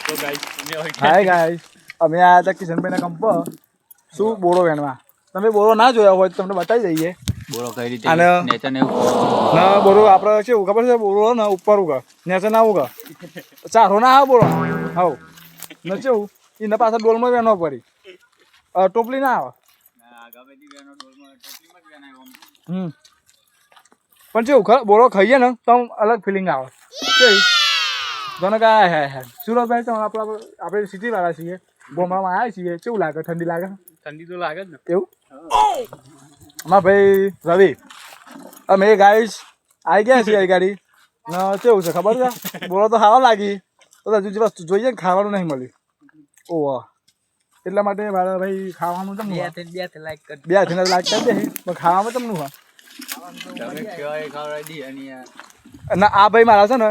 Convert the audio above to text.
hi guys અમે આયા હતા કિશનભાઈના કંપો શું બોરો વેણવા તમે બોરો ના જોયા હોય તો તમને બતાવી દઈએ બોરો કઈ રીતે અને નેચરને ના બોરો આપણે કેવું ખબર છે બોરો ને ઉપર ઉગા નેચે ના ઉગા ચારો ના આવે બોરો હાવ ન કેવું એના પાછળ ડોલમાં વેણવો પડી ટોપલી ના આવે પણ કેવું બોરો ખાઈએ ને તો અલગ ફિલિંગ આવે કેવી જોને કે હે સુરતભાઈ તો આપણે સિટી વાળા છીએ બોમ્બામાં આવ્યા છીએ કેવું લાગે ઠંડી લાગે ઠંડી તો લાગે જ ને એવું અમારા ભાઈ રવિ અમે ગાઈસ આવી ગયા છીએ એ ગાડી ને કેવું છે ખબર છે બોલો તો ખાવા લાગી તો હજુ વસ્તુ જોઈએ ને ખાવાનું નહીં મળ્યું ઓહ એટલા માટે મારા ભાઈ ખાવાનું તમને બે હાથે લાઈક કરી દે પણ ખાવામાં તમને હા ના આ ભાઈ મારા છે ને